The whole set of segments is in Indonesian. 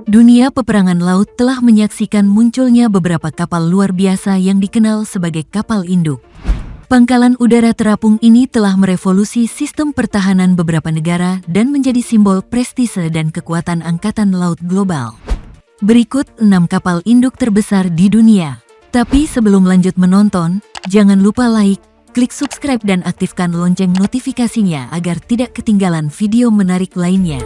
Dunia peperangan laut telah menyaksikan munculnya beberapa kapal luar biasa yang dikenal sebagai kapal induk. Pangkalan udara terapung ini telah merevolusi sistem pertahanan beberapa negara dan menjadi simbol prestise dan kekuatan angkatan laut global. Berikut 6 kapal induk terbesar di dunia. Tapi sebelum lanjut menonton, jangan lupa like, klik subscribe dan aktifkan lonceng notifikasinya agar tidak ketinggalan video menarik lainnya.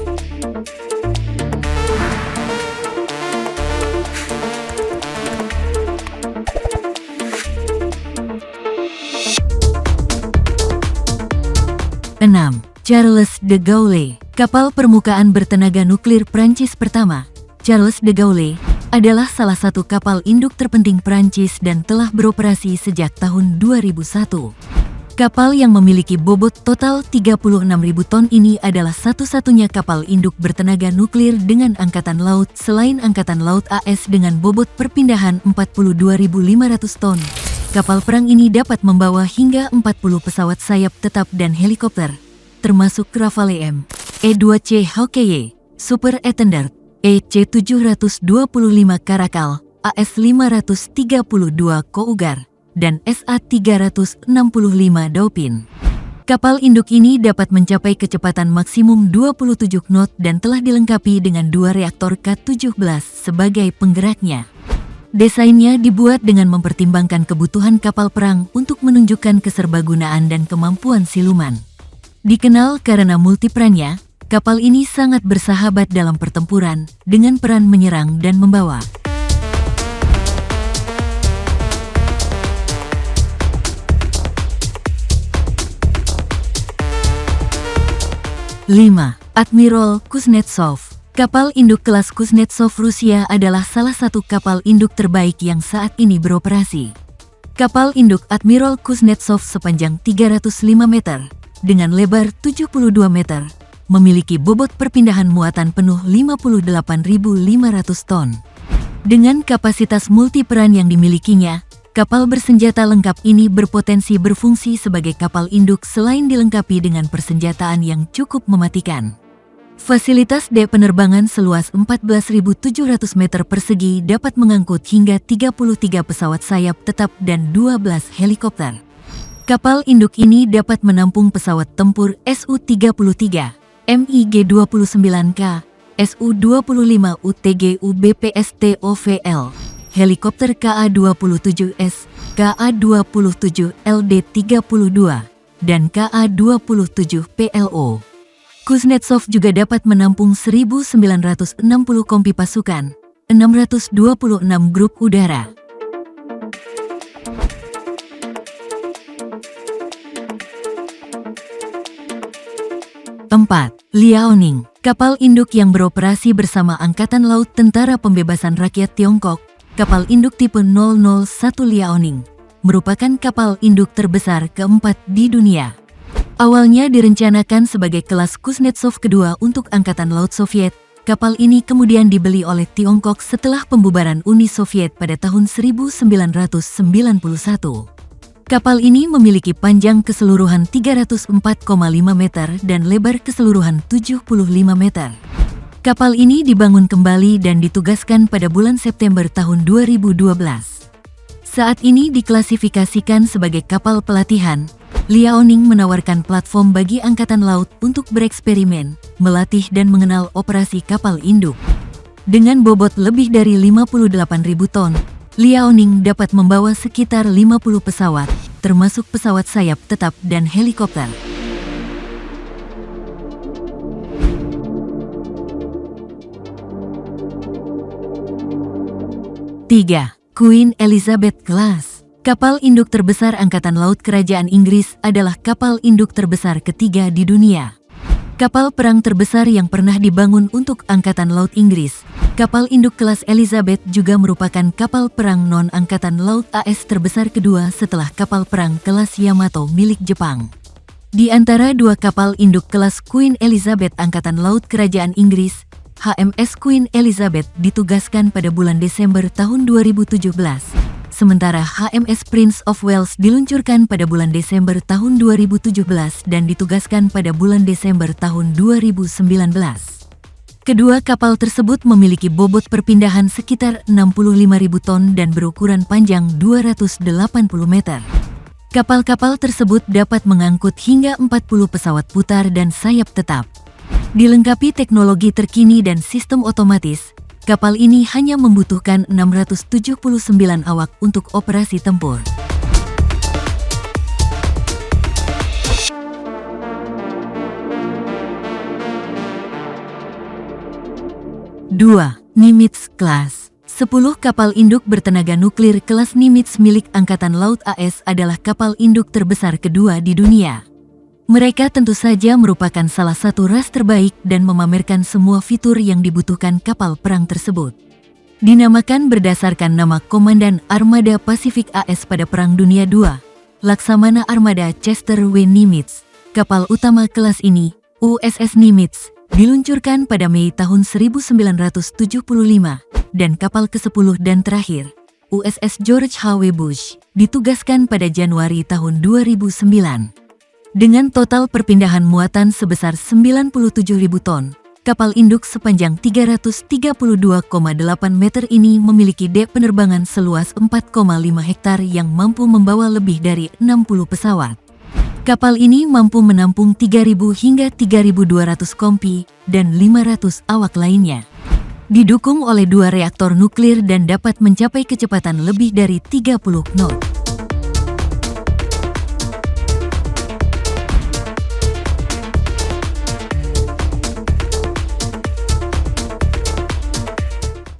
Charles de Gaulle, kapal permukaan bertenaga nuklir Prancis pertama. Charles de Gaulle adalah salah satu kapal induk terpenting Prancis dan telah beroperasi sejak tahun 2001. Kapal yang memiliki bobot total 36.000 ton ini adalah satu-satunya kapal induk bertenaga nuklir dengan angkatan laut selain angkatan laut AS dengan bobot perpindahan 42.500 ton. Kapal perang ini dapat membawa hingga 40 pesawat sayap tetap dan helikopter, termasuk Rafale M, E-2C Hawkeye, Super Etendard, EC-725 Caracal, AS-532 Cougar, dan SA-365 Dauphin. Kapal induk ini dapat mencapai kecepatan maksimum 27 knot dan telah dilengkapi dengan 2 reaktor K-17 sebagai penggeraknya. Desainnya dibuat dengan mempertimbangkan kebutuhan kapal perang untuk menunjukkan keserbagunaan dan kemampuan siluman. Dikenal karena multiperannya, kapal ini sangat bersahabat dalam pertempuran dengan peran menyerang dan membawa. Admiral Kuznetsov. Kapal induk kelas Kuznetsov Rusia adalah salah satu kapal induk terbaik yang saat ini beroperasi. Kapal induk Admiral Kuznetsov sepanjang 305 meter, dengan lebar 72 meter, memiliki bobot perpindahan muatan penuh 58.500 ton. Dengan kapasitas multiperan yang dimilikinya, kapal bersenjata lengkap ini berpotensi berfungsi sebagai kapal induk selain dilengkapi dengan persenjataan yang cukup mematikan. Fasilitas dek penerbangan seluas 14.700 meter persegi dapat mengangkut hingga 33 pesawat sayap tetap dan 12 helikopter. Kapal induk ini dapat menampung pesawat tempur Su-33, MiG-29K, Su-25 UTG UBPS TOVL, helikopter Ka-27S, Ka-27 LD-32, dan Ka-27 PLO. Kuznetsov juga dapat menampung 1.960 kompi pasukan, 626 grup udara. Liaoning, kapal induk yang beroperasi bersama Angkatan Laut Tentara Pembebasan Rakyat Tiongkok. Kapal induk tipe 001 Liaoning merupakan kapal induk terbesar keempat di dunia. Awalnya direncanakan sebagai kelas Kuznetsov kedua untuk Angkatan Laut Soviet, kapal ini kemudian dibeli oleh Tiongkok setelah pembubaran Uni Soviet pada tahun 1991. Kapal ini memiliki panjang keseluruhan 304,5 meter dan lebar keseluruhan 75 meter. Kapal ini dibangun kembali dan ditugaskan pada bulan September tahun 2012. Saat ini diklasifikasikan sebagai kapal pelatihan. Liaoning menawarkan platform bagi Angkatan Laut untuk bereksperimen, melatih dan mengenal operasi kapal induk. Dengan bobot lebih dari 58.000 ton, Liaoning dapat membawa sekitar 50 pesawat, termasuk pesawat sayap tetap dan helikopter. Queen Elizabeth Class. Kapal induk terbesar Angkatan Laut Kerajaan Inggris adalah kapal induk terbesar ketiga di dunia. Kapal perang terbesar yang pernah dibangun untuk Angkatan Laut Inggris, kapal induk kelas Elizabeth juga merupakan kapal perang non-Angkatan Laut AS terbesar kedua setelah kapal perang kelas Yamato milik Jepang. Di antara dua kapal induk kelas Queen Elizabeth Angkatan Laut Kerajaan Inggris, HMS Queen Elizabeth ditugaskan pada bulan Desember tahun 2017. Sementara HMS Prince of Wales diluncurkan pada bulan Desember tahun 2017 dan ditugaskan pada bulan Desember tahun 2019. Kedua kapal tersebut memiliki bobot perpindahan sekitar 65.000 ton dan berukuran panjang 280 meter. Kapal-kapal tersebut dapat mengangkut hingga 40 pesawat putar dan sayap tetap. Dilengkapi teknologi terkini dan sistem otomatis, kapal ini hanya membutuhkan 679 awak untuk operasi tempur. Dua, Nimitz Class. 10 kapal induk bertenaga nuklir kelas Nimitz milik Angkatan Laut AS adalah kapal induk terbesar kedua di dunia. Mereka tentu saja merupakan salah satu ras terbaik dan memamerkan semua fitur yang dibutuhkan kapal perang tersebut. Dinamakan berdasarkan nama Komandan Armada Pasifik AS pada Perang Dunia II, Laksamana Armada Chester W. Nimitz. Kapal utama kelas ini, USS Nimitz, diluncurkan pada Mei tahun 1975, dan kapal ke-10 dan terakhir, USS George H.W. Bush, ditugaskan pada Januari tahun 2009. Dengan total perpindahan muatan sebesar 97.000 ton, kapal induk sepanjang 332,8 meter ini memiliki dek penerbangan seluas 4,5 hektar yang mampu membawa lebih dari 60 pesawat. Kapal ini mampu menampung 3.000 hingga 3.200 kompi dan 500 awak lainnya. Didukung oleh 2 reaktor nuklir dan dapat mencapai kecepatan lebih dari 30 knot.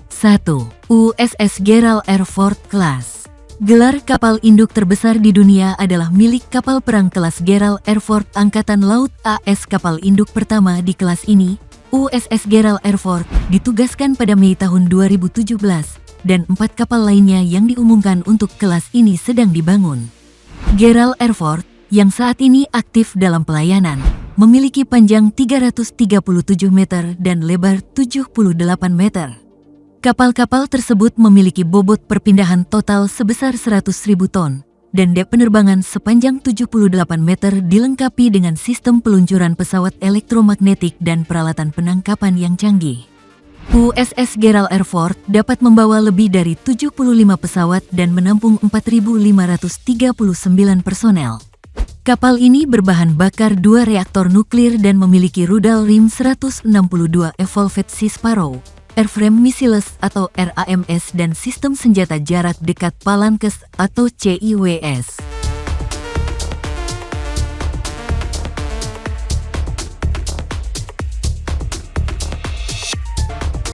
Satu, USS Gerald R. Ford Class. Gelar kapal induk terbesar di dunia adalah milik kapal perang kelas Gerald R. Ford Angkatan Laut AS. Kapal induk pertama di kelas ini, USS Gerald R. Ford, ditugaskan pada Mei tahun 2017, dan 4 kapal lainnya yang diumumkan untuk kelas ini sedang dibangun. Gerald R. Ford, yang saat ini aktif dalam pelayanan, memiliki panjang 337 meter dan lebar 78 meter. Kapal-kapal tersebut memiliki bobot perpindahan total sebesar 100.000 ton, dan dek penerbangan sepanjang 78 meter dilengkapi dengan sistem peluncuran pesawat elektromagnetik dan peralatan penangkapan yang canggih. USS Gerald R. Ford dapat membawa lebih dari 75 pesawat dan menampung 4.539 personel. Kapal ini berbahan bakar 2 reaktor nuklir dan memiliki rudal rim 162 Evolved Sea Sparrow, Airframe Missiles atau RAMS dan sistem senjata jarak dekat Palankes atau CIWS.